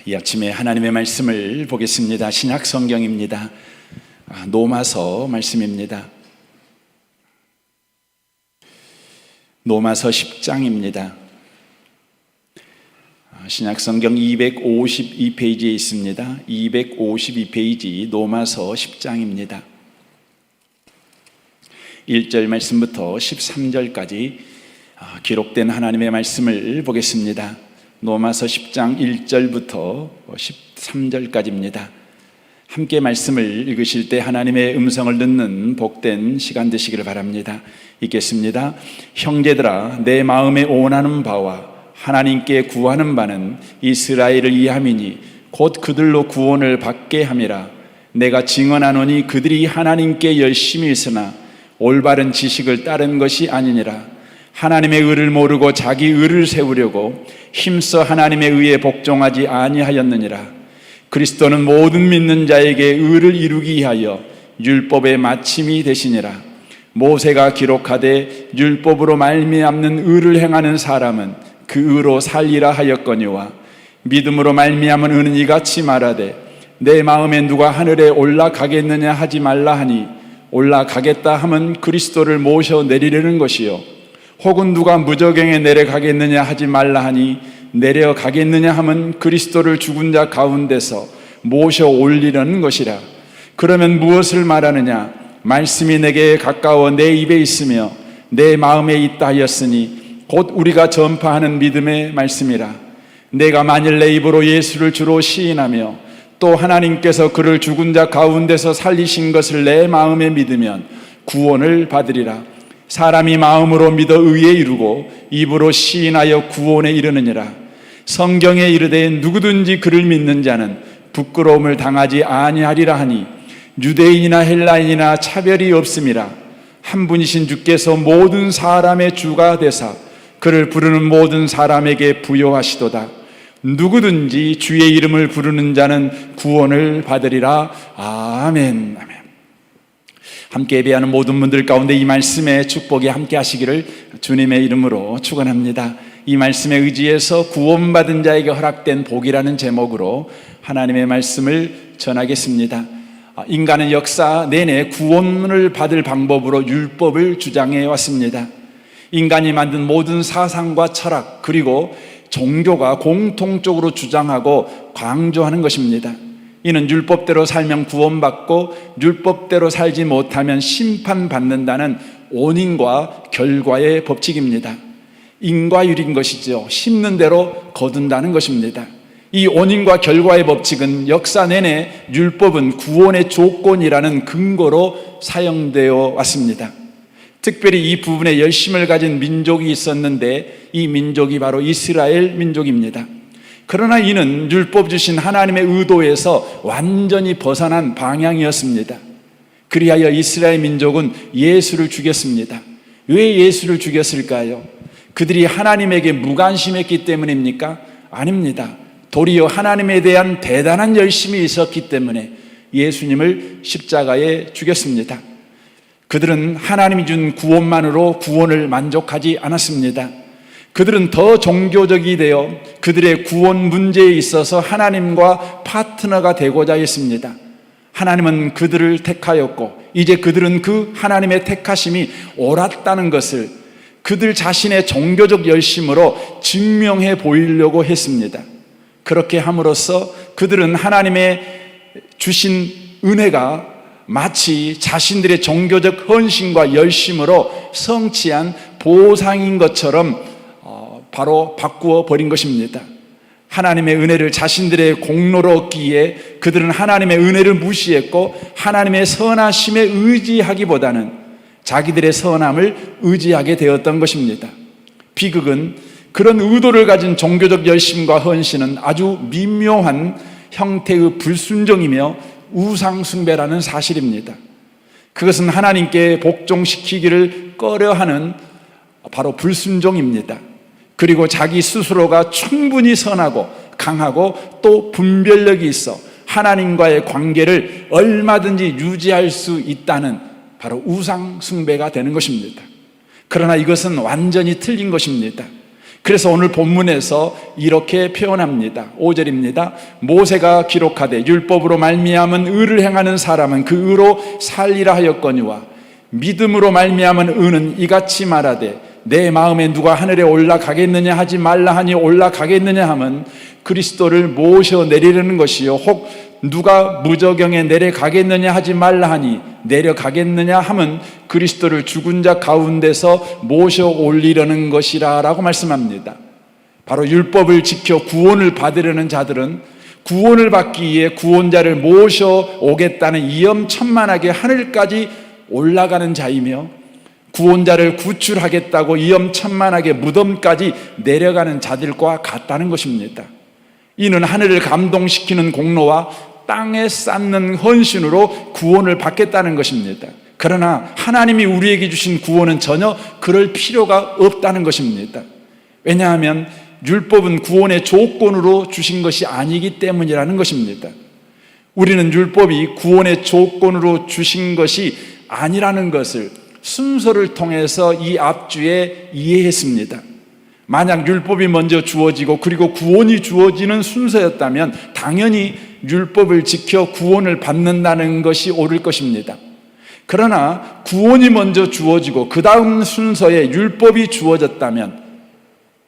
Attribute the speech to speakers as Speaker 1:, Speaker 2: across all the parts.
Speaker 1: 이 아침에 하나님의 말씀을 보겠습니다. 신약 성경입니다. 로마서 말씀입니다. 로마서 10장입니다. 신약 성경 252페이지에 있습니다. 252페이지 로마서 10장입니다. 1절 말씀부터 13절까지 기록된 하나님의 말씀을 보겠습니다. 로마서 10장 1절부터 13절까지입니다. 함께 말씀을 읽으실 때 하나님의 음성을 듣는 복된 시간 되시기를 바랍니다. 읽겠습니다. 형제들아, 내 마음에 원하는 바와 하나님께 구하는 바는 이스라엘을 위함이니 곧 그들로 구원을 받게 함이라. 내가 증언하노니 그들이 하나님께 열심히 있으나 올바른 지식을 따른 것이 아니니라. 하나님의 의를 모르고 자기 의를 세우려고 힘써 하나님의 의에 복종하지 아니하였느니라. 그리스도는 모든 믿는 자에게 의를 이루기 위하여 율법의 마침이 되시니라. 모세가 기록하되 율법으로 말미암는 의를 행하는 사람은 그 의로 살리라 하였거니와 믿음으로 말미암은 의는 이같이 말하되 내 마음에 누가 하늘에 올라가겠느냐 하지 말라 하니 올라가겠다 하면 그리스도를 모셔 내리려는 것이요 혹은 누가 무저갱에 내려가겠느냐 하지 말라 하니 내려가겠느냐 하면 그리스도를 죽은 자 가운데서 모셔 올리려는 것이라. 그러면 무엇을 말하느냐? 말씀이 내게 가까워 내 입에 있으며 내 마음에 있다 하였으니 곧 우리가 전파하는 믿음의 말씀이라. 내가 만일 내 입으로 예수를 주로 시인하며 또 하나님께서 그를 죽은 자 가운데서 살리신 것을 내 마음에 믿으면 구원을 받으리라. 사람이 마음으로 믿어 의에 이르고 입으로 시인하여 구원에 이르느니라. 성경에 이르되 누구든지 그를 믿는 자는 부끄러움을 당하지 아니하리라 하니 유대인이나 헬라인이나 차별이 없음이라. 한 분이신 주께서 모든 사람의 주가 되사 그를 부르는 모든 사람에게 부여하시도다. 누구든지 주의 이름을 부르는 자는 구원을 받으리라. 아멘. 아멘. 함께 예배하는 모든 분들 가운데 이 말씀의 축복이 함께 하시기를 주님의 이름으로 축원합니다. 이 말씀에 의지해서 구원받은 자에게 허락된 복이라는 제목으로 하나님의 말씀을 전하겠습니다. 인간은 역사 내내 구원을 받을 방법으로 율법을 주장해 왔습니다. 인간이 만든 모든 사상과 철학 그리고 종교가 공통적으로 주장하고 강조하는 것입니다. 이는 율법대로 살면 구원받고 율법대로 살지 못하면 심판받는다는 원인과 결과의 법칙입니다. 인과율인 것이죠. 심는 대로 거둔다는 것입니다. 이 원인과 결과의 법칙은 역사 내내 율법은 구원의 조건이라는 근거로 사용되어 왔습니다. 특별히 이 부분에 열심을 가진 민족이 있었는데 이 민족이 바로 이스라엘 민족입니다. 그러나 이는 율법 주신 하나님의 의도에서 완전히 벗어난 방향이었습니다. 그리하여 이스라엘 민족은 예수를 죽였습니다. 왜 예수를 죽였을까요? 그들이 하나님에게 무관심했기 때문입니까? 아닙니다. 도리어 하나님에 대한 대단한 열심이 있었기 때문에 예수님을 십자가에 죽였습니다. 그들은 하나님이 준 구원만으로 구원을 만족하지 않았습니다. 그들은 더 종교적이 되어 그들의 구원 문제에 있어서 하나님과 파트너가 되고자 했습니다. 하나님은 그들을 택하였고 이제 그들은 그 하나님의 택하심이 옳았다는 것을 그들 자신의 종교적 열심으로 증명해 보이려고 했습니다. 그렇게 함으로써 그들은 하나님의 주신 은혜가 마치 자신들의 종교적 헌신과 열심으로 성취한 보상인 것처럼 바로 바꾸어 버린 것입니다. 하나님의 은혜를 자신들의 공로로 얻기에 그들은 하나님의 은혜를 무시했고 하나님의 선하심에 의지하기보다는 자기들의 선함을 의지하게 되었던 것입니다. 비극은 그런 의도를 가진 종교적 열심과 헌신은 아주 미묘한 형태의 불순종이며 우상숭배라는 사실입니다. 그것은 하나님께 복종시키기를 꺼려하는 바로 불순종입니다. 그리고 자기 스스로가 충분히 선하고 강하고 또 분별력이 있어 하나님과의 관계를 얼마든지 유지할 수 있다는 바로 우상 숭배가 되는 것입니다. 그러나 이것은 완전히 틀린 것입니다. 그래서 오늘 본문에서 이렇게 표현합니다. 5절입니다. 모세가 기록하되 율법으로 말미암은 의를 행하는 사람은 그 의로 살리라 하였거니와 믿음으로 말미암은 의는 이같이 말하되 내 마음에 누가 하늘에 올라가겠느냐 하지 말라 하니 올라가겠느냐 함은 그리스도를 모셔 내리려는 것이요 혹 누가 무저경에 내려가겠느냐 하지 말라 하니 내려가겠느냐 함은 그리스도를 죽은 자 가운데서 모셔 올리려는 것이라 라고 말씀합니다. 바로 율법을 지켜 구원을 받으려는 자들은 구원을 받기 위해 구원자를 모셔 오겠다는 위험천만하게 하늘까지 올라가는 자이며 구원자를 구출하겠다고 위험천만하게 무덤까지 내려가는 자들과 같다는 것입니다. 이는 하늘을 감동시키는 공로와 땅에 쌓는 헌신으로 구원을 받겠다는 것입니다. 그러나 하나님이 우리에게 주신 구원은 전혀 그럴 필요가 없다는 것입니다. 왜냐하면 율법은 구원의 조건으로 주신 것이 아니기 때문이라는 것입니다. 우리는 율법이 구원의 조건으로 주신 것이 아니라는 것을 순서를 통해서 이 앞주에 이해했습니다. 만약 율법이 먼저 주어지고 그리고 구원이 주어지는 순서였다면 당연히 율법을 지켜 구원을 받는다는 것이 옳을 것입니다. 그러나 구원이 먼저 주어지고 그 다음 순서에 율법이 주어졌다면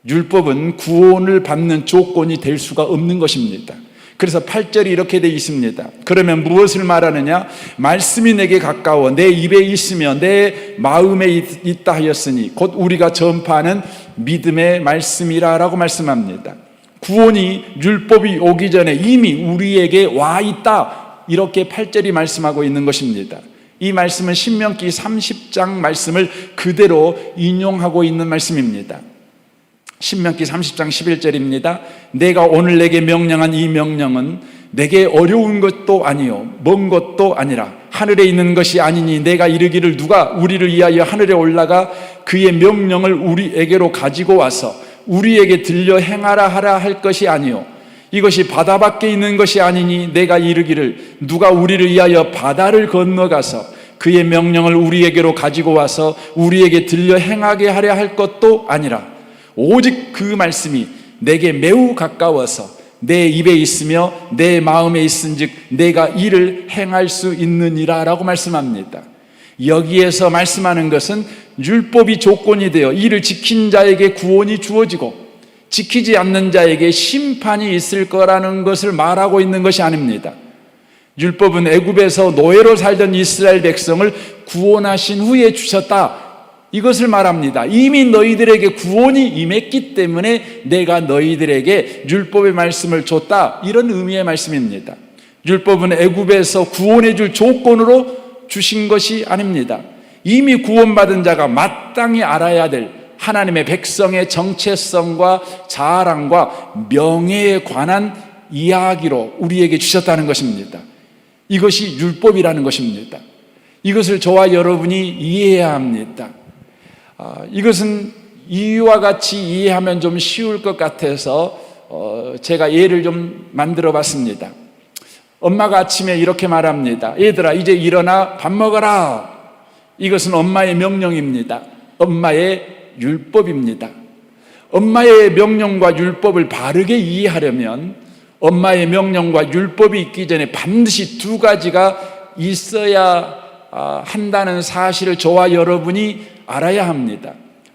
Speaker 1: 율법은 구원을 받는 조건이 될 수가 없는 것입니다. 그래서 8절이 이렇게 되어 있습니다. 그러면 무엇을 말하느냐? 말씀이 내게 가까워 내 입에 있으며 내 마음에 있다 하였으니 곧 우리가 전파하는 믿음의 말씀이라 라고 말씀합니다. 구원이 율법이 오기 전에 이미 우리에게 와 있다, 이렇게 8절이 말씀하고 있는 것입니다. 이 말씀은 신명기 30장 말씀을 그대로 인용하고 있는 말씀입니다. 신명기 30장 11절입니다. 내가 오늘 내게 명령한 이 명령은 내게 어려운 것도 아니요 먼 것도 아니라 하늘에 있는 것이 아니니 내가 이르기를 누가 우리를 위하여 하늘에 올라가 그의 명령을 우리에게로 가지고 와서 우리에게 들려 행하라 하라 할 것이 아니요 이것이 바다 밖에 있는 것이 아니니 내가 이르기를 누가 우리를 위하여 바다를 건너가서 그의 명령을 우리에게로 가지고 와서 우리에게 들려 행하게 하려 할 것도 아니라 오직 그 말씀이 내게 매우 가까워서 내 입에 있으며 내 마음에 있은즉 내가 이를 행할 수 있느니라 라고 말씀합니다. 여기에서 말씀하는 것은 율법이 조건이 되어 이를 지킨 자에게 구원이 주어지고 지키지 않는 자에게 심판이 있을 거라는 것을 말하고 있는 것이 아닙니다. 율법은 애굽에서 노예로 살던 이스라엘 백성을 구원하신 후에 주셨다, 이것을 말합니다. 이미 너희들에게 구원이 임했기 때문에 내가 너희들에게 율법의 말씀을 줬다, 이런 의미의 말씀입니다. 율법은 애굽에서 구원해 줄 조건으로 주신 것이 아닙니다. 이미 구원받은 자가 마땅히 알아야 될 하나님의 백성의 정체성과 자랑과 명예에 관한 이야기로 우리에게 주셨다는 것입니다. 이것이 율법이라는 것입니다. 이것을 저와 여러분이 이해해야 합니다. 이것은 이와 같이 이해하면 좀 쉬울 것 같아서 제가 예를 좀 만들어 봤습니다. 엄마가 아침에 이렇게 말합니다. 얘들아 이제 일어나 밥 먹어라. 이것은 엄마의 명령입니다. 엄마의 율법입니다. 엄마의 명령과 율법을 바르게 이해하려면 엄마의 명령과 율법이 있기 전에 반드시 두 가지가 있어야 한다는 사실을 저와 여러분이 알아야 합니다.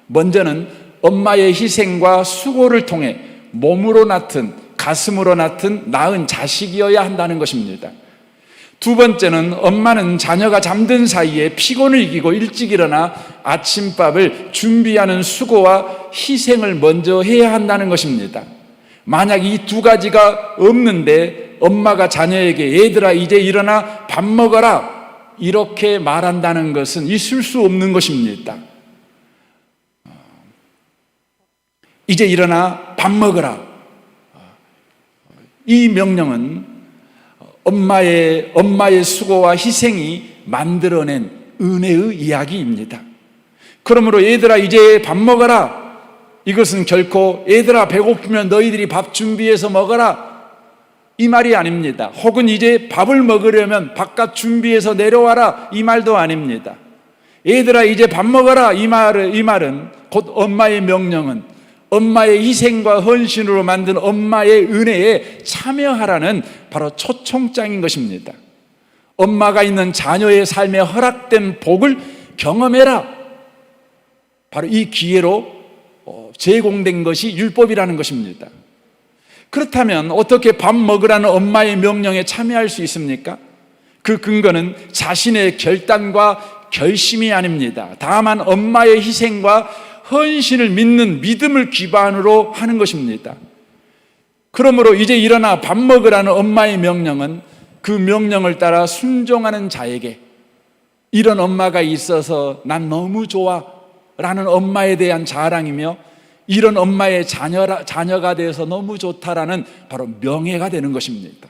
Speaker 1: 먼저는 엄마의 희생과 수고를 통해 몸으로 낳든 가슴으로 낳은 자식이어야 한다는 것입니다. 두 번째는 엄마는 자녀가 잠든 사이에 피곤을 이기고 일찍 일어나 아침밥을 준비하는 수고와 희생을 먼저 해야 한다는 것입니다. 만약 이 두 가지가 없는데 엄마가 자녀에게 얘들아 이제 일어나 밥 먹어라 이렇게 말한다는 것은 있을 수 없는 것입니다. 이제 일어나 밥 먹어라. 이 명령은 엄마의 수고와 희생이 만들어낸 은혜의 이야기입니다. 그러므로 얘들아 이제 밥 먹어라. 이것은 결코 얘들아 배고프면 너희들이 밥 준비해서 먹어라 이 말이 아닙니다. 혹은 이제 밥을 먹으려면 밥값 준비해서 내려와라 이 말도 아닙니다. 얘들아 이제 밥 먹어라 이 말은 곧 엄마의 명령은 엄마의 희생과 헌신으로 만든 엄마의 은혜에 참여하라는 바로 초청장인 것입니다. 엄마가 있는 자녀의 삶에 허락된 복을 경험해라. 바로 이 기회로 제공된 것이 율법이라는 것입니다. 그렇다면 어떻게 밥 먹으라는 엄마의 명령에 참여할 수 있습니까? 그 근거는 자신의 결단과 결심이 아닙니다. 다만 엄마의 희생과 헌신을 믿는 믿음을 기반으로 하는 것입니다. 그러므로 이제 일어나 밥 먹으라는 엄마의 명령은 그 명령을 따라 순종하는 자에게 이런 엄마가 있어서 난 너무 좋아 라는 엄마에 대한 자랑이며 이런 엄마의 자녀가 돼서 너무 좋다라는 바로 명예가 되는 것입니다.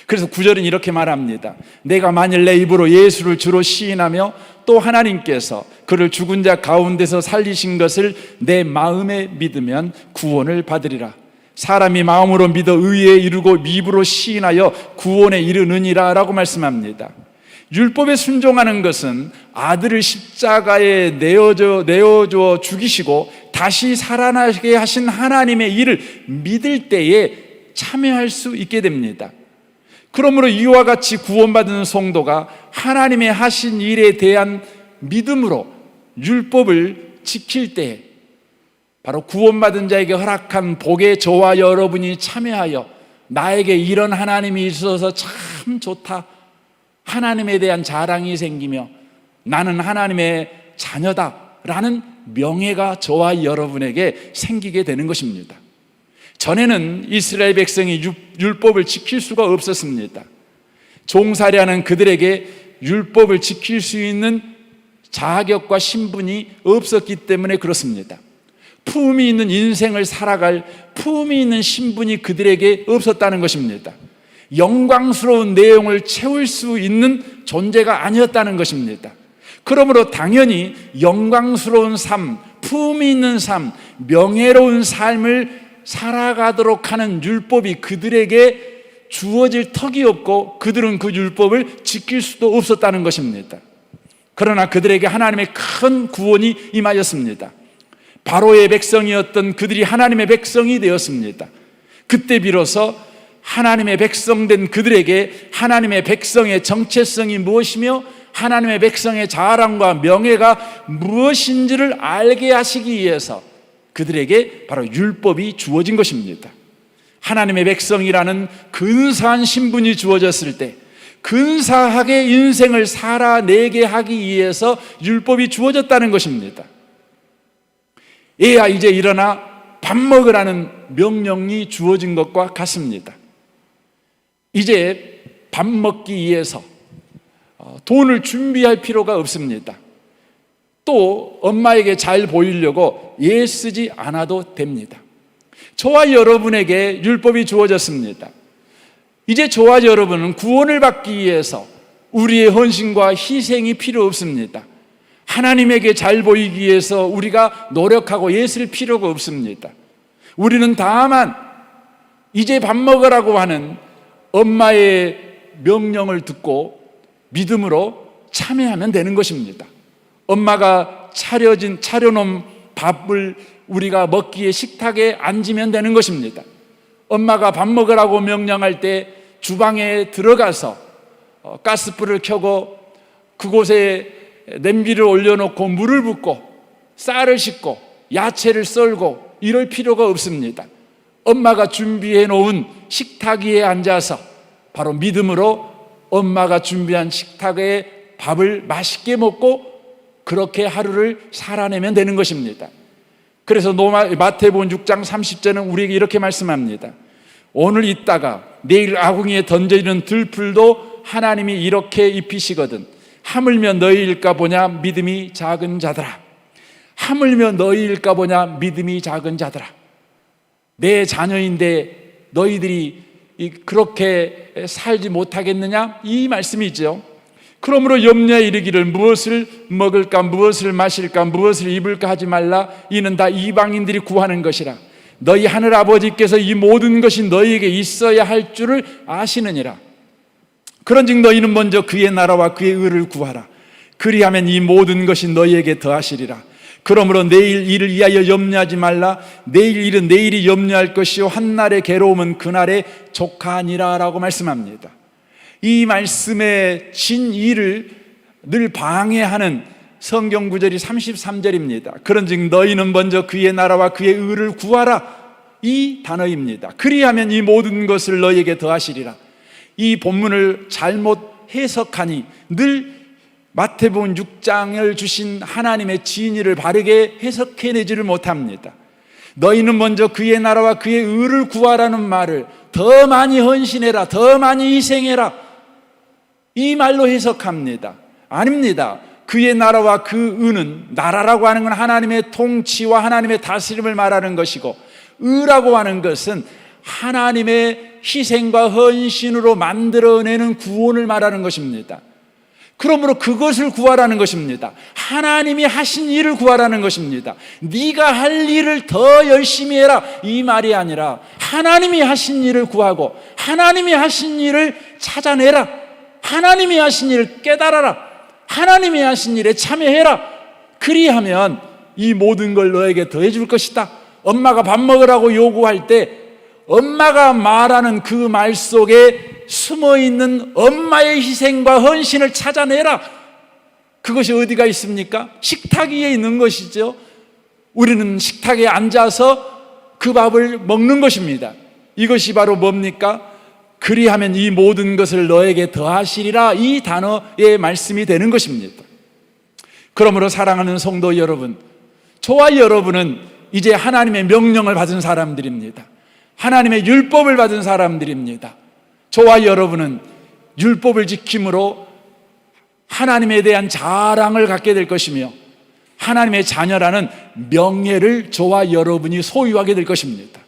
Speaker 1: 그래서 9절은 이렇게 말합니다. 내가 만일 내 입으로 예수를 주로 시인하며 또 하나님께서 그를 죽은 자 가운데서 살리신 것을 내 마음에 믿으면 구원을 받으리라. 사람이 마음으로 믿어 의에 이르고 입으로 시인하여 구원에 이르느니라 라고 말씀합니다. 율법에 순종하는 것은 아들을 십자가에 내어줘 죽이시고 다시 살아나게 하신 하나님의 일을 믿을 때에 참여할 수 있게 됩니다. 그러므로 이와 같이 구원받은 성도가 하나님의 하신 일에 대한 믿음으로 율법을 지킬 때 바로 구원받은 자에게 허락한 복에 저와 여러분이 참여하여 나에게 이런 하나님이 있어서 참 좋다, 하나님에 대한 자랑이 생기며 나는 하나님의 자녀다라는 명예가 저와 여러분에게 생기게 되는 것입니다. 전에는 이스라엘 백성이 율법을 지킬 수가 없었습니다. 종살이하는 그들에게 율법을 지킬 수 있는 자격과 신분이 없었기 때문에 그렇습니다. 품이 있는 인생을 살아갈 품이 있는 신분이 그들에게 없었다는 것입니다. 영광스러운 내용을 채울 수 있는 존재가 아니었다는 것입니다. 그러므로 당연히 영광스러운 삶, 품이 있는 삶, 명예로운 삶을 살아가도록 하는 율법이 그들에게 주어질 턱이 없고 그들은 그 율법을 지킬 수도 없었다는 것입니다. 그러나 그들에게 하나님의 큰 구원이 임하였습니다. 바로의 백성이었던 그들이 하나님의 백성이 되었습니다. 그때 비로소 하나님의 백성된 그들에게 하나님의 백성의 정체성이 무엇이며 하나님의 백성의 자랑과 명예가 무엇인지를 알게 하시기 위해서 그들에게 바로 율법이 주어진 것입니다. 하나님의 백성이라는 근사한 신분이 주어졌을 때 근사하게 인생을 살아내게 하기 위해서 율법이 주어졌다는 것입니다. 얘야 이제 일어나 밥 먹으라는 명령이 주어진 것과 같습니다. 이제 밥 먹기 위해서 돈을 준비할 필요가 없습니다. 또 엄마에게 잘 보이려고 애쓰지 않아도 됩니다. 저와 여러분에게 율법이 주어졌습니다. 이제 저와 여러분은 구원을 받기 위해서 우리의 헌신과 희생이 필요 없습니다. 하나님에게 잘 보이기 위해서 우리가 노력하고 애쓸 필요가 없습니다. 우리는 다만 이제 밥 먹으라고 하는 엄마의 명령을 듣고 믿음으로 참여하면 되는 것입니다. 엄마가 차려놓은 밥을 우리가 먹기에 식탁에 앉으면 되는 것입니다. 엄마가 밥 먹으라고 명령할 때 주방에 들어가서 가스불을 켜고 그곳에 냄비를 올려놓고 물을 붓고 쌀을 씻고 야채를 썰고 이럴 필요가 없습니다. 엄마가 준비해 놓은 식탁 위에 앉아서 바로 믿음으로 엄마가 준비한 식탁에 밥을 맛있게 먹고 그렇게 하루를 살아내면 되는 것입니다. 그래서 마태복음 6장 30절은 우리에게 이렇게 말씀합니다. 오늘 있다가 내일 아궁이에 던져지는 들풀도 하나님이 이렇게 입히시거든 하물며 너희일까 보냐 믿음이 작은 자들아. 하물며 너희일까 보냐 믿음이 작은 자들아. 내 자녀인데 너희들이 그렇게 살지 못하겠느냐? 이 말씀이죠. 그러므로 염려에 이르기를 무엇을 먹을까 무엇을 마실까 무엇을 입을까 하지 말라. 이는 다 이방인들이 구하는 것이라. 너희 하늘 아버지께서 이 모든 것이 너희에게 있어야 할 줄을 아시느니라. 그런즉 너희는 먼저 그의 나라와 그의 의를 구하라. 그리하면 이 모든 것이 너희에게 더하시리라. 그러므로 내일 일을 위하여 염려하지 말라. 내일 일은 내일이 염려할 것이요 한날의 괴로움은 그날의 족하니라 라고 말씀합니다. 이 말씀의 진의를 늘 방해하는 성경 구절이 33절입니다. 그런즉 너희는 먼저 그의 나라와 그의 의를 구하라, 이 단어입니다. 그리하면 이 모든 것을 너희에게 더하시리라. 이 본문을 잘못 해석하니 늘 마태복음 6장을 주신 하나님의 진의를 바르게 해석해내지를 못합니다. 너희는 먼저 그의 나라와 그의 의를 구하라는 말을 더 많이 헌신해라, 더 많이 희생해라, 이 말로 해석합니다. 아닙니다. 그의 나라와 그 의는, 나라라고 하는 건 하나님의 통치와 하나님의 다스림을 말하는 것이고, 의라고 하는 것은 하나님의 희생과 헌신으로 만들어내는 구원을 말하는 것입니다. 그러므로 그것을 구하라는 것입니다. 하나님이 하신 일을 구하라는 것입니다. 네가 할 일을 더 열심히 해라, 이 말이 아니라 하나님이 하신 일을 구하고 하나님이 하신 일을 찾아내라, 하나님이 하신 일을 깨달아라, 하나님이 하신 일에 참여해라. 그리하면 이 모든 걸 너에게 더해 줄 것이다. 엄마가 밥 먹으라고 요구할 때 엄마가 말하는 그 말 속에 숨어있는 엄마의 희생과 헌신을 찾아내라. 그것이 어디가 있습니까? 식탁 위에 있는 것이죠. 우리는 식탁에 앉아서 그 밥을 먹는 것입니다. 이것이 바로 뭡니까? 그리하면 이 모든 것을 너에게 더하시리라, 이 단어의 말씀이 되는 것입니다. 그러므로 사랑하는 성도 여러분, 저와 여러분은 이제 하나님의 명령을 받은 사람들입니다. 하나님의 율법을 받은 사람들입니다. 저와 여러분은 율법을 지킴으로 하나님에 대한 자랑을 갖게 될 것이며 하나님의 자녀라는 명예를 저와 여러분이 소유하게 될 것입니다.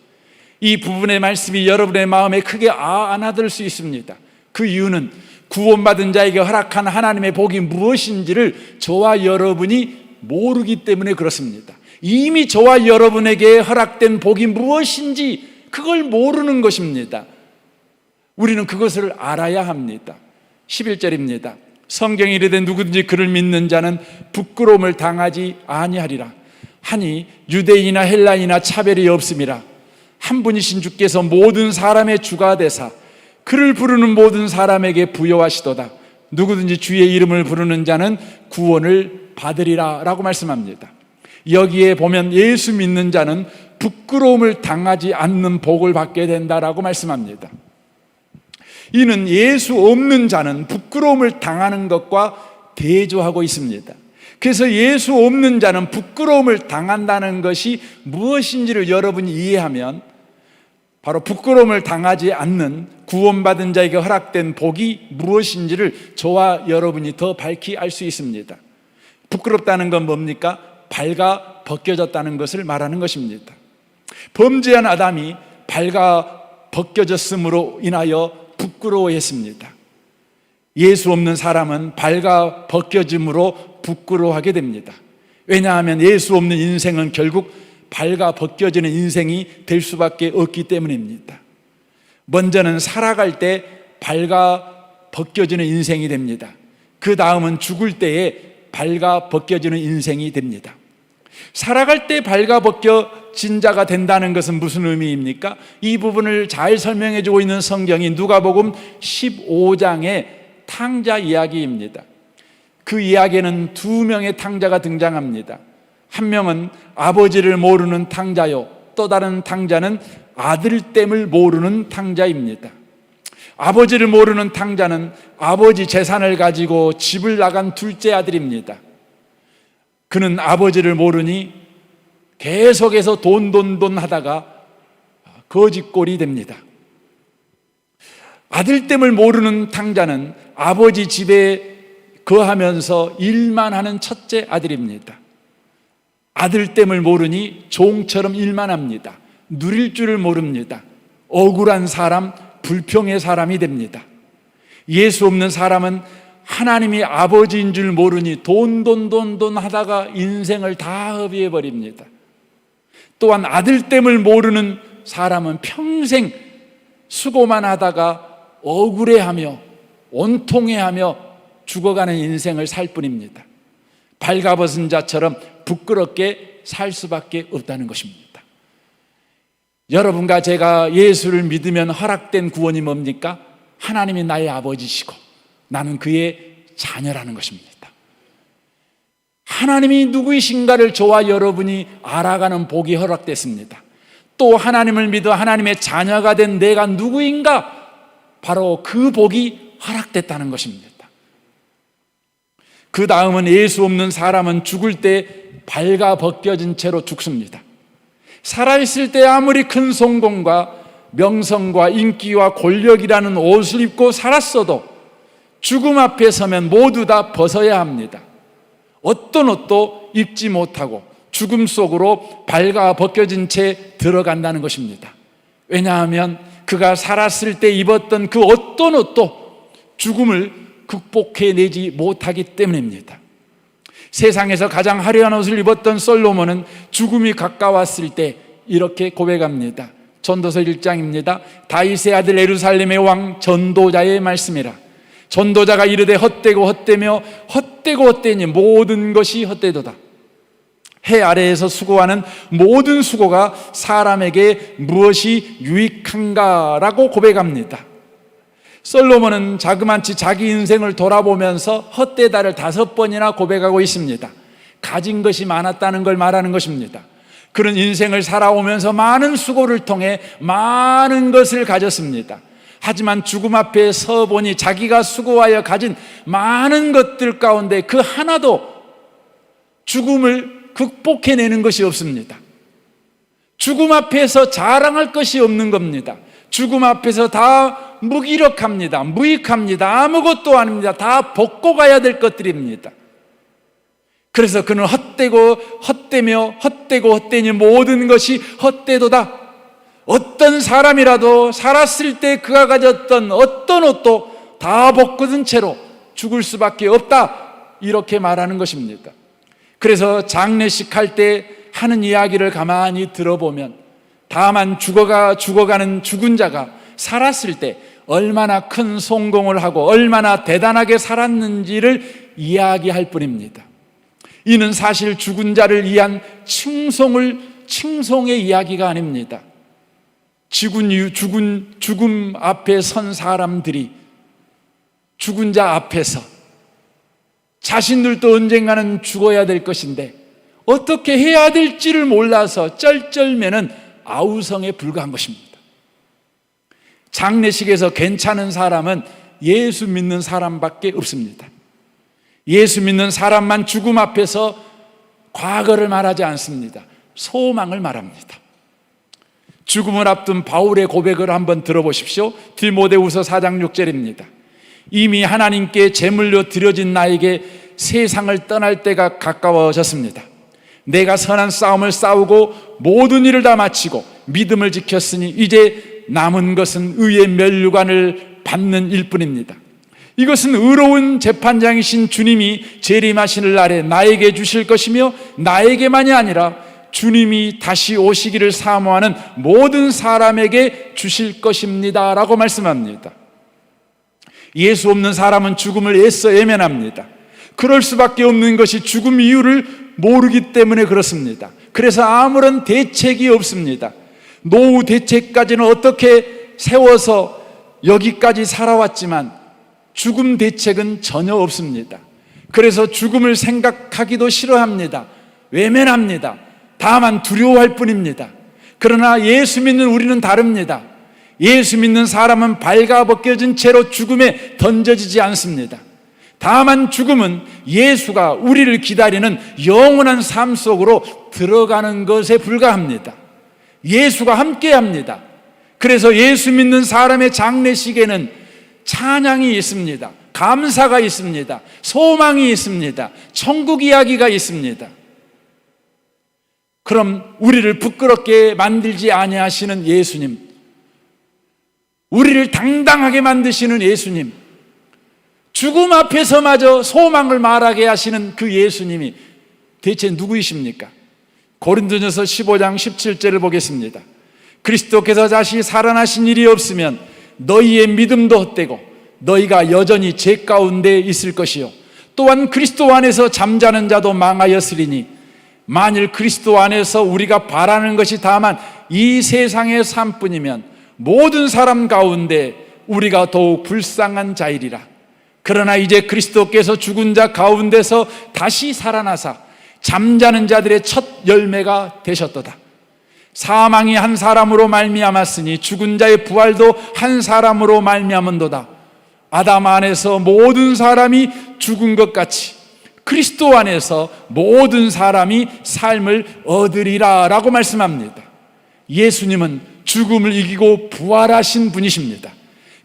Speaker 1: 이 부분의 말씀이 여러분의 마음에 크게 안아들 수 있습니다. 그 이유는 구원받은 자에게 허락한 하나님의 복이 무엇인지를 저와 여러분이 모르기 때문에 그렇습니다. 이미 저와 여러분에게 허락된 복이 무엇인지 그걸 모르는 것입니다. 우리는 그것을 알아야 합니다. 11절입니다. 성경이 이르되 누구든지 그를 믿는 자는 부끄러움을 당하지 아니하리라 하니 유대인이나 헬라인이나 차별이 없음이라. 한 분이신 주께서 모든 사람의 주가 되사 그를 부르는 모든 사람에게 부여하시도다. 누구든지 주의 이름을 부르는 자는 구원을 받으리라 라고 말씀합니다. 여기에 보면 예수 믿는 자는 부끄러움을 당하지 않는 복을 받게 된다라고 말씀합니다. 이는 예수 없는 자는 부끄러움을 당하는 것과 대조하고 있습니다. 그래서 예수 없는 자는 부끄러움을 당한다는 것이 무엇인지를 여러분이 이해하면 바로 부끄러움을 당하지 않는 구원받은 자에게 허락된 복이 무엇인지를 저와 여러분이 더 밝히 알 수 있습니다. 부끄럽다는 건 뭡니까? 발가 벗겨졌다는 것을 말하는 것입니다. 범죄한 아담이 발가 벗겨졌음으로 인하여 부끄러워했습니다. 예수 없는 사람은 발가 벗겨짐으로 부끄러워하게 됩니다. 왜냐하면 예수 없는 인생은 결국 발가 벗겨지는 인생이 될 수밖에 없기 때문입니다. 먼저는 살아갈 때 발가 벗겨지는 인생이 됩니다. 그 다음은 죽을 때에 발가 벗겨지는 인생이 됩니다. 살아갈 때 발가 벗겨진 자가 된다는 것은 무슨 의미입니까? 이 부분을 잘 설명해 주고 있는 성경이 누가복음 15장의 탕자 이야기입니다. 그 이야기에는 두 명의 탕자가 등장합니다. 한 명은 아버지를 모르는 탕자요, 또 다른 탕자는 아들됨을 모르는 탕자입니다. 아버지를 모르는 탕자는 아버지 재산을 가지고 집을 나간 둘째 아들입니다. 그는 아버지를 모르니 계속해서 돈 하다가 거지꼴이 됩니다. 아들됨을 모르는 탕자는 아버지 집에 거하면서 일만 하는 첫째 아들입니다. 아들됨을 모르니 종처럼 일만 합니다. 누릴 줄을 모릅니다. 억울한 사람, 불평의 사람이 됩니다. 예수 없는 사람은 하나님이 아버지인 줄 모르니 돈 하다가 인생을 다 허비해 버립니다. 또한 아들됨을 모르는 사람은 평생 수고만 하다가 억울해하며 온통해하며 죽어가는 인생을 살 뿐입니다. 발가벗은 자처럼 부끄럽게 살 수밖에 없다는 것입니다. 여러분과 제가 예수를 믿으면 허락된 구원이 뭡니까? 하나님이 나의 아버지시고 나는 그의 자녀라는 것입니다. 하나님이 누구이신가를 저와 여러분이 알아가는 복이 허락됐습니다. 또 하나님을 믿어 하나님의 자녀가 된 내가 누구인가? 바로 그 복이 허락됐다는 것입니다. 그 다음은 예수 없는 사람은 죽을 때 발가 벗겨진 채로 죽습니다. 살아있을 때 아무리 큰 성공과 명성과 인기와 권력이라는 옷을 입고 살았어도 죽음 앞에 서면 모두 다 벗어야 합니다. 어떤 옷도 입지 못하고 죽음 속으로 발가 벗겨진 채 들어간다는 것입니다. 왜냐하면 그가 살았을 때 입었던 그 어떤 옷도 죽음을 극복해내지 못하기 때문입니다. 세상에서 가장 화려한 옷을 입었던 솔로몬은 죽음이 가까웠을 때 이렇게 고백합니다. 전도서 1장입니다. 다윗의 아들 예루살렘의 왕 전도자의 말씀이라. 전도자가 이르되 헛되고 헛되며 헛되고 헛되니 모든 것이 헛되도다. 해 아래에서 수고하는 모든 수고가 사람에게 무엇이 유익한가라고 고백합니다. 솔로몬은 자그마치 자기 인생을 돌아보면서 헛되다를 5번이나 고백하고 있습니다. 가진 것이 많았다는 걸 말하는 것입니다. 그런 인생을 살아오면서 많은 수고를 통해 많은 것을 가졌습니다. 하지만 죽음 앞에 서보니 자기가 수고하여 가진 많은 것들 가운데 그 하나도 죽음을 극복해내는 것이 없습니다. 죽음 앞에서 자랑할 것이 없는 겁니다. 죽음 앞에서 다 무기력합니다. 무익합니다. 아무것도 아닙니다. 다 벗고 가야 될 것들입니다. 그래서 그는 헛되고 헛되며 헛되고 헛되니 모든 것이 헛되도다. 어떤 사람이라도 살았을 때 그가 가졌던 어떤 옷도 다 벗겨진 채로 죽을 수밖에 없다, 이렇게 말하는 것입니다. 그래서 장례식 할 때 하는 이야기를 가만히 들어보면 다만 죽어가는 죽은 자가 살았을 때 얼마나 큰 성공을 하고 얼마나 대단하게 살았는지를 이야기할 뿐입니다. 이는 사실 죽은 자를 위한 칭송의 이야기가 아닙니다. 죽음 앞에 선 사람들이 죽은 자 앞에서 자신들도 언젠가는 죽어야 될 것인데 어떻게 해야 될지를 몰라서 쩔쩔매는 아우성에 불과한 것입니다. 장례식에서 괜찮은 사람은 예수 믿는 사람밖에 없습니다. 예수 믿는 사람만 죽음 앞에서 과거를 말하지 않습니다. 소망을 말합니다. 죽음을 앞둔 바울의 고백을 한번 들어보십시오. 디모데후서 4장 6절입니다. 이미 하나님께 제물로 드려진 나에게 세상을 떠날 때가 가까워졌습니다. 내가 선한 싸움을 싸우고 모든 일을 다 마치고 믿음을 지켰으니 이제 남은 것은 의의 면류관을 받는 일뿐입니다. 이것은 의로운 재판장이신 주님이 재림하시는 날에 나에게 주실 것이며 나에게만이 아니라 주님이 다시 오시기를 사모하는 모든 사람에게 주실 것입니다 라고 말씀합니다. 예수 없는 사람은 죽음을 애써 외면합니다. 그럴 수밖에 없는 것이 죽음 이유를 모르기 때문에 그렇습니다. 그래서 아무런 대책이 없습니다. 노후 대책까지는 어떻게 세워서 여기까지 살아왔지만 죽음 대책은 전혀 없습니다. 그래서 죽음을 생각하기도 싫어합니다. 외면합니다. 다만 두려워할 뿐입니다. 그러나 예수 믿는 우리는 다릅니다. 예수 믿는 사람은 발가벗겨진 채로 죽음에 던져지지 않습니다. 다만 죽음은 예수가 우리를 기다리는 영원한 삶 속으로 들어가는 것에 불과합니다. 예수가 함께합니다. 그래서 예수 믿는 사람의 장례식에는 찬양이 있습니다. 감사가 있습니다. 소망이 있습니다. 천국 이야기가 있습니다. 그럼 우리를 부끄럽게 만들지 아니하시는 예수님, 우리를 당당하게 만드시는 예수님, 죽음 앞에서마저 소망을 말하게 하시는 그 예수님이 대체 누구이십니까? 고린도전서 15장 17절을 보겠습니다. 그리스도께서 다시 살아나신 일이 없으면 너희의 믿음도 헛되고 너희가 여전히 죄 가운데 있을 것이요 또한 그리스도 안에서 잠자는 자도 망하였으리니 만일 그리스도 안에서 우리가 바라는 것이 다만 이 세상의 삶뿐이면 모든 사람 가운데 우리가 더욱 불쌍한 자이리라. 그러나 이제 그리스도께서 죽은 자 가운데서 다시 살아나사 잠자는 자들의 첫 열매가 되셨도다. 사망이 한 사람으로 말미암았으니 죽은 자의 부활도 한 사람으로 말미암은도다. 아담 안에서 모든 사람이 죽은 것 같이 그리스도 안에서 모든 사람이 삶을 얻으리라 라고 말씀합니다. 예수님은 죽음을 이기고 부활하신 분이십니다.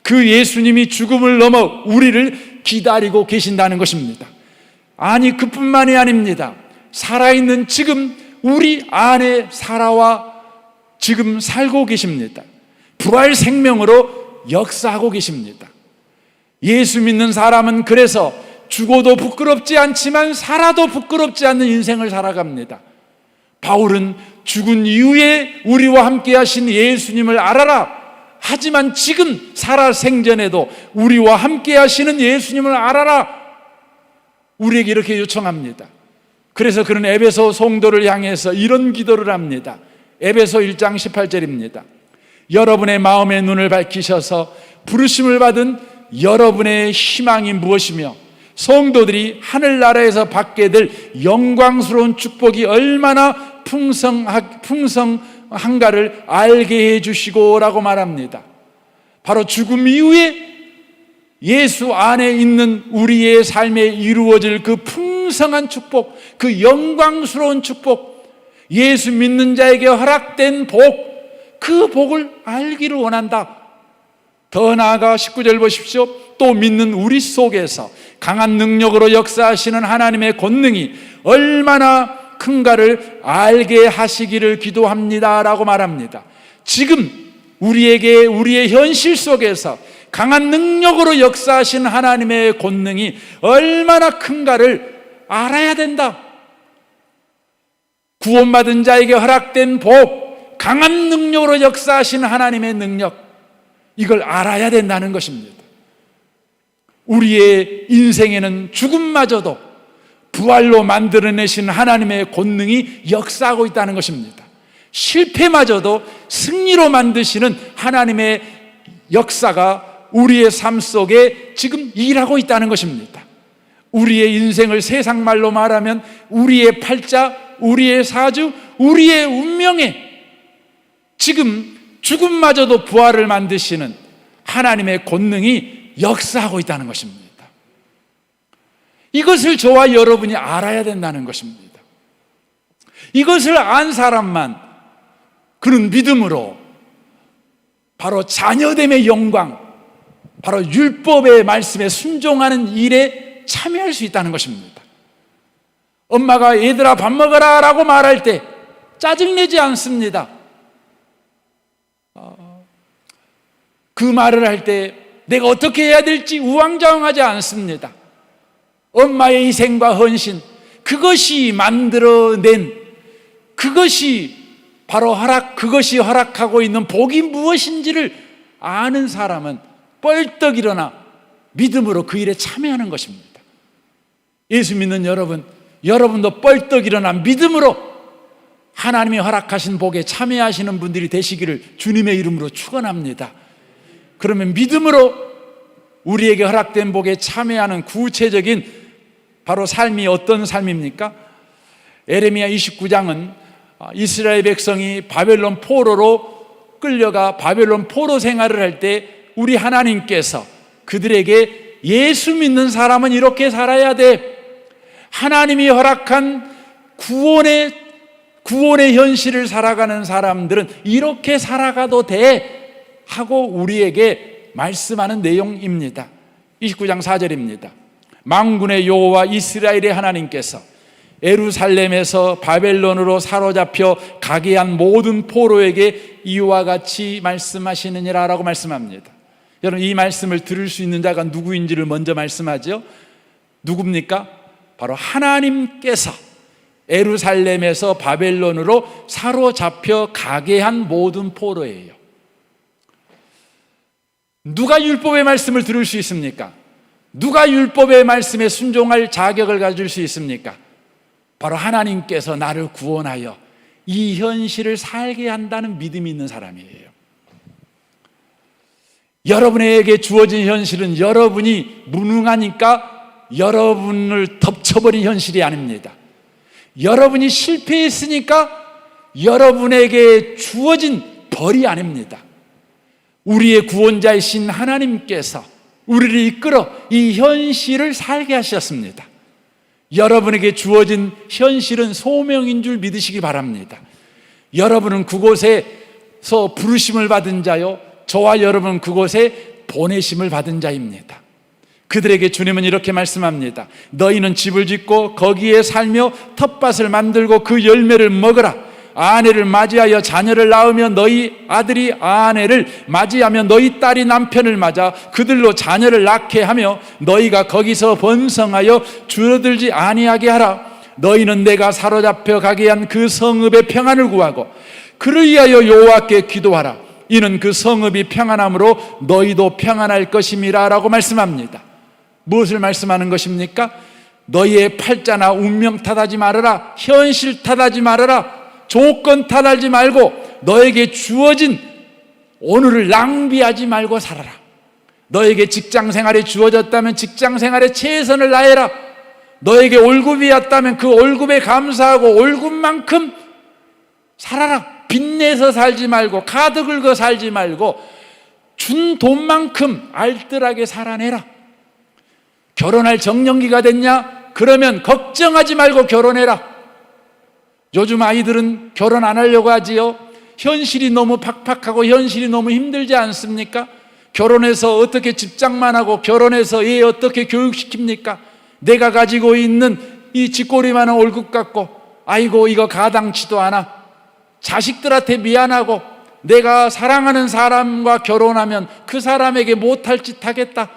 Speaker 1: 그 예수님이 죽음을 넘어 우리를 기다리고 계신다는 것입니다. 아니, 그뿐만이 아닙니다. 살아있는 지금 우리 안에 살아와 지금 살고 계십니다. 부활 생명으로 역사하고 계십니다. 예수 믿는 사람은 그래서 죽어도 부끄럽지 않지만 살아도 부끄럽지 않는 인생을 살아갑니다. 바울은 죽은 이후에 우리와 함께 하신 예수님을 알아라. 하지만 지금 살아 생전에도 우리와 함께 하시는 예수님을 알아라. 우리에게 이렇게 요청합니다. 그래서 그는 에베소 성도를 향해서 이런 기도를 합니다. 에베소 1장 18절입니다. 여러분의 마음의 눈을 밝히셔서 부르심을 받은 여러분의 희망이 무엇이며 성도들이 하늘나라에서 받게 될 영광스러운 축복이 얼마나 풍성한가를 알게 해주시고 라고 말합니다. 바로 죽음 이후에 예수 안에 있는 우리의 삶에 이루어질 그 풍성한 축복, 그 영광스러운 축복, 예수 믿는 자에게 허락된 복, 그 복을 알기를 원한다. 더 나아가 19절 보십시오. 또 믿는 우리 속에서 강한 능력으로 역사하시는 하나님의 권능이 얼마나 큰가를 알게 하시기를 기도합니다 라고 말합니다. 지금 우리에게 우리의 현실 속에서 강한 능력으로 역사하신 하나님의 권능이 얼마나 큰가를 알아야 된다. 구원받은 자에게 허락된 복, 강한 능력으로 역사하신 하나님의 능력, 이걸 알아야 된다는 것입니다. 우리의 인생에는 죽음마저도 부활로 만들어내신 하나님의 권능이 역사하고 있다는 것입니다. 실패마저도 승리로 만드시는 하나님의 역사가 우리의 삶 속에 지금 일하고 있다는 것입니다. 우리의 인생을 세상 말로 말하면 우리의 팔자, 우리의 사주, 우리의 운명에 지금 죽음마저도 부활을 만드시는 하나님의 권능이 역사하고 있다는 것입니다. 이것을 저와 여러분이 알아야 된다는 것입니다. 이것을 안 사람만 그런 믿음으로 바로 자녀됨의 영광, 바로 율법의 말씀에 순종하는 일에 참여할 수 있다는 것입니다. 엄마가 얘들아 밥 먹어라 라고 말할 때 짜증내지 않습니다. 그 말을 할 때 내가 어떻게 해야 될지 우왕좌왕하지 않습니다. 엄마의 희생과 헌신, 그것이 만들어낸, 그것이 바로 그것이 허락하고 있는 복이 무엇인지를 아는 사람은 뻘떡 일어나 믿음으로 그 일에 참여하는 것입니다. 예수 믿는 여러분도 뻘떡 일어나 믿음으로 하나님이 허락하신 복에 참여하시는 분들이 되시기를 주님의 이름으로 축원합니다. 그러면 믿음으로 우리에게 허락된 복에 참여하는 구체적인 바로 삶이 어떤 삶입니까? 에레미야 29장은 이스라엘 백성이 바벨론 포로로 끌려가 바벨론 포로 생활을 할 때 우리 하나님께서 그들에게 예수 믿는 사람은 이렇게 살아야 돼, 하나님이 허락한 구원의 현실을 살아가는 사람들은 이렇게 살아가도 돼 하고 우리에게 말씀하는 내용입니다. 29장 4절입니다. 만군의 여호와 이스라엘의 하나님께서 예루살렘에서 바벨론으로 사로잡혀 가게 한 모든 포로에게 이와 같이 말씀하시느니라 라고 말씀합니다. 여러분, 이 말씀을 들을 수 있는 자가 누구인지를 먼저 말씀하죠. 누굽니까? 바로 하나님께서 예루살렘에서 바벨론으로 사로잡혀 가게 한 모든 포로예요. 누가 율법의 말씀을 들을 수 있습니까? 누가 율법의 말씀에 순종할 자격을 가질 수 있습니까? 바로 하나님께서 나를 구원하여 이 현실을 살게 한다는 믿음이 있는 사람이에요. 여러분에게 주어진 현실은 여러분이 무능하니까 여러분을 덮쳐버린 현실이 아닙니다. 여러분이 실패했으니까 여러분에게 주어진 벌이 아닙니다. 우리의 구원자이신 하나님께서 우리를 이끌어 이 현실을 살게 하셨습니다. 여러분에게 주어진 현실은 소명인 줄 믿으시기 바랍니다. 여러분은 그곳에서 부르심을 받은 자요, 저와 여러분은 그곳에 보내심을 받은 자입니다. 그들에게 주님은 이렇게 말씀합니다. 너희는 집을 짓고 거기에 살며 텃밭을 만들고 그 열매를 먹으라. 아내를 맞이하여 자녀를 낳으며 너희 아들이 아내를 맞이하며 너희 딸이 남편을 맞아 그들로 자녀를 낳게 하며 너희가 거기서 번성하여 줄어들지 아니하게 하라. 너희는 내가 사로잡혀 가게 한 그 성읍의 평안을 구하고 그를 위하여 여호와께 기도하라. 이는 그 성읍이 평안함으로 너희도 평안할 것임이라 라고 말씀합니다. 무엇을 말씀하는 것입니까? 너희의 팔자나 운명 탓하지 말아라. 현실 탓하지 말아라. 조건 탓하지 말고 너에게 주어진 오늘을 낭비하지 말고 살아라. 너에게 직장생활이 주어졌다면 직장생활에 최선을 다해라. 너에게 월급이 왔다면 그 월급에 감사하고 월급만큼 살아라. 빚내서 살지 말고 카드 긁어 살지 말고 준 돈만큼 알뜰하게 살아내라. 결혼할 정년기가 됐냐? 그러면 걱정하지 말고 결혼해라. 요즘 아이들은 결혼 안 하려고 하지요. 현실이 너무 팍팍하고 현실이 너무 힘들지 않습니까? 결혼해서 어떻게 집장만 하고 결혼해서 얘 어떻게 교육시킵니까? 내가 가지고 있는 이 쥐꼬리만한 월급 갖고 아이고 이거 가당치도 않아. 자식들한테 미안하고 내가 사랑하는 사람과 결혼하면 그 사람에게 못할 짓 하겠다.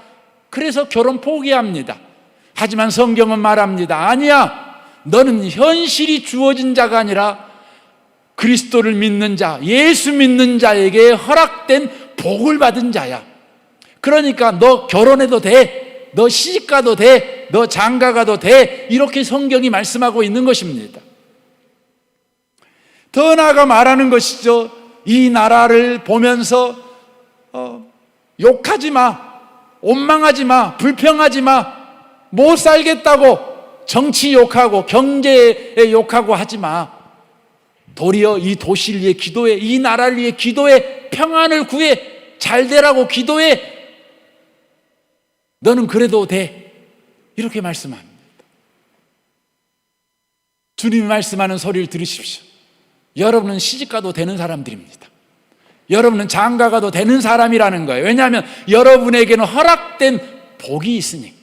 Speaker 1: 그래서 결혼 포기합니다. 하지만 성경은 말합니다. 아니야. 너는 현실이 주어진 자가 아니라 그리스도를 믿는 자, 예수 믿는 자에게 허락된 복을 받은 자야. 그러니까 너 결혼해도 돼, 너 시집가도 돼, 너 장가가도 돼, 이렇게 성경이 말씀하고 있는 것입니다. 더 나아가 말하는 것이죠. 이 나라를 보면서 욕하지 마, 원망하지 마, 불평하지 마, 못 살겠다고 정치 욕하고 경제에 욕하고 하지 마. 도리어 이 도시를 위해 기도해, 이 나라를 위해 기도해, 평안을 구해, 잘 되라고 기도해. 너는 그래도 돼. 이렇게 말씀합니다. 주님이 말씀하는 소리를 들으십시오. 여러분은 시집가도 되는 사람들입니다. 여러분은 장가가도 되는 사람이라는 거예요. 왜냐하면 여러분에게는 허락된 복이 있으니까.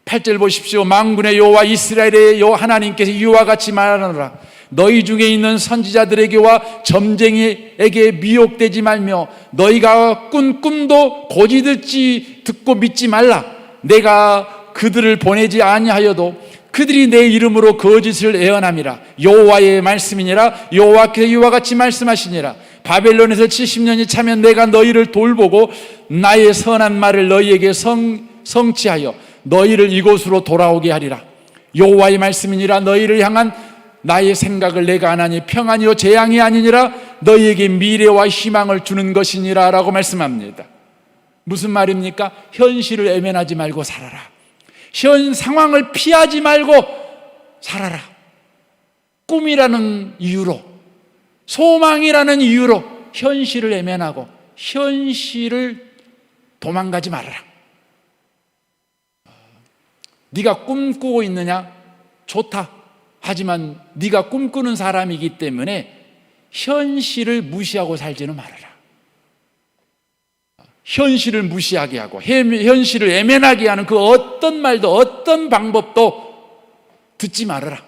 Speaker 1: 8절 보십시오. 만군의 여호와 이스라엘의 하나님께서 이와 같이 말하노라. 너희 중에 있는 선지자들에게와 점쟁이에게 미혹되지 말며 너희가 꾼 꿈도 고지 듣고 믿지 말라. 내가 그들을 보내지 아니하여도 그들이 내 이름으로 거짓을 애언함이라. 여호와의 말씀이니라. 여호와께서 이와 같이 말씀하시니라. 바벨론에서 70년이 차면 내가 너희를 돌보고 나의 선한 말을 너희에게 성취하여 너희를 이곳으로 돌아오게 하리라. 여호와의 말씀이니라. 너희를 향한 나의 생각을 내가 안 하니 평안이요 재앙이 아니니라. 너희에게 미래와 희망을 주는 것이니라 라고 말씀합니다. 무슨 말입니까? 현실을 애면하지 말고 살아라. 현 상황을 피하지 말고 살아라. 꿈이라는 이유로, 소망이라는 이유로 현실을 애면하고 현실을 도망가지 말아라. 네가 꿈꾸고 있느냐? 좋다. 하지만 네가 꿈꾸는 사람이기 때문에 현실을 무시하고 살지는 말아라. 현실을 무시하게 하고 현실을 애면하게 하는 그 어떤 말도 어떤 방법도 듣지 말아라.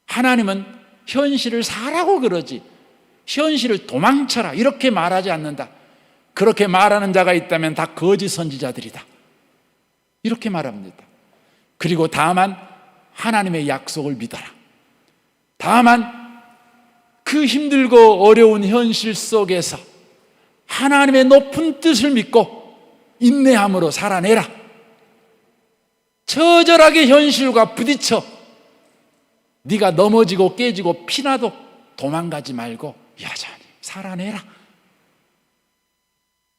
Speaker 1: 하나님은 현실을 사라고 그러지 현실을 도망쳐라 이렇게 말하지 않는다. 그렇게 말하는 자가 있다면 다 거짓 선지자들이다. 이렇게 말합니다. 그리고 다만 하나님의 약속을 믿어라. 다만 그 힘들고 어려운 현실 속에서 하나님의 높은 뜻을 믿고 인내함으로 살아내라. 처절하게 현실과 부딪혀 네가 넘어지고 깨지고 피나도 도망가지 말고 여전히 살아내라.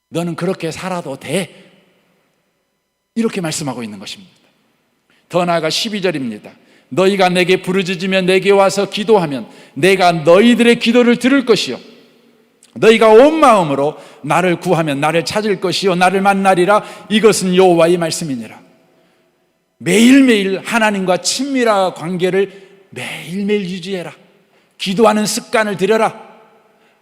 Speaker 1: 너는 그렇게 살아도 돼. 이렇게 말씀하고 있는 것입니다. 더 나아가 12절입니다. 너희가 내게 부르짖으며 내게 와서 기도하면 내가 너희들의 기도를 들을 것이요 너희가 온 마음으로 나를 구하면 나를 찾을 것이요 나를 만나리라. 이것은 여호와의 말씀이니라. 매일매일 하나님과 친밀한 관계를 매일매일 유지해라. 기도하는 습관을 들여라.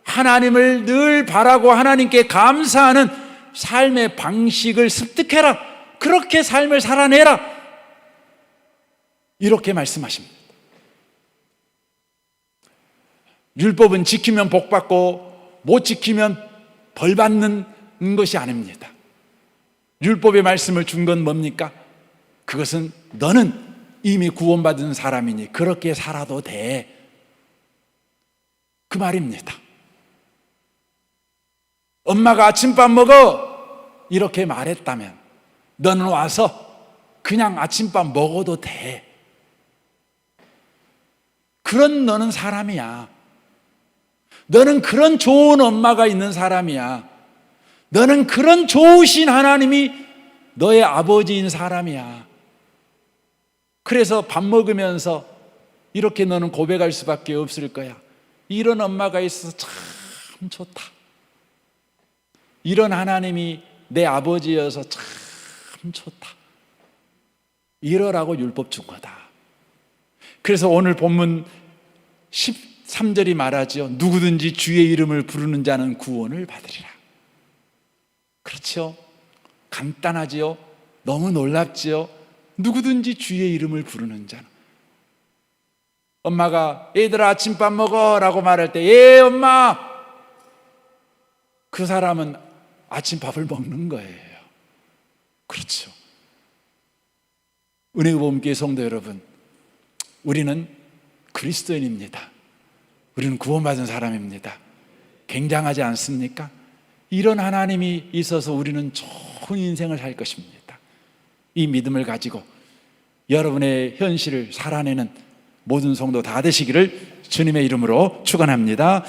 Speaker 1: 하나님을 늘 바라고 하나님께 감사하는 삶의 방식을 습득해라. 그렇게 삶을 살아내라. 이렇게 말씀하십니다. 율법은 지키면 복받고 못 지키면 벌받는 것이 아닙니다. 율법의 말씀을 준 건 뭡니까? 그것은 너는 이미 구원받은 사람이니 그렇게 살아도 돼. 그 말입니다. 엄마가 아침밥 먹어 이렇게 말했다면 너는 와서 그냥 아침밥 먹어도 돼. 그런 너는 사람이야. 너는 그런 좋은 엄마가 있는 사람이야. 너는 그런 좋으신 하나님이 너의 아버지인 사람이야. 그래서 밥 먹으면서 이렇게 너는 고백할 수밖에 없을 거야. 이런 엄마가 있어서 참 좋다. 이런 하나님이 내 아버지여서 참 좋다. 이러라고 율법 준 거다. 그래서 오늘 본문 13절이 말하죠. 누구든지 주의 이름을 부르는 자는 구원을 받으리라. 그렇죠? 간단하지요? 너무 놀랍지요? 누구든지 주의 이름을 부르는 자는. 엄마가 얘들아 아침밥 먹어 라고 말할 때 예 엄마, 그 사람은 아침밥을 먹는 거예요. 그렇죠? 은혜의 복음교회 성도 여러분, 우리는 그리스도인입니다. 우리는 구원받은 사람입니다. 굉장하지 않습니까? 이런 하나님이 있어서 우리는 좋은 인생을 살 것입니다. 이 믿음을 가지고 여러분의 현실을 살아내는 모든 성도 다 되시기를 주님의 이름으로 축원합니다.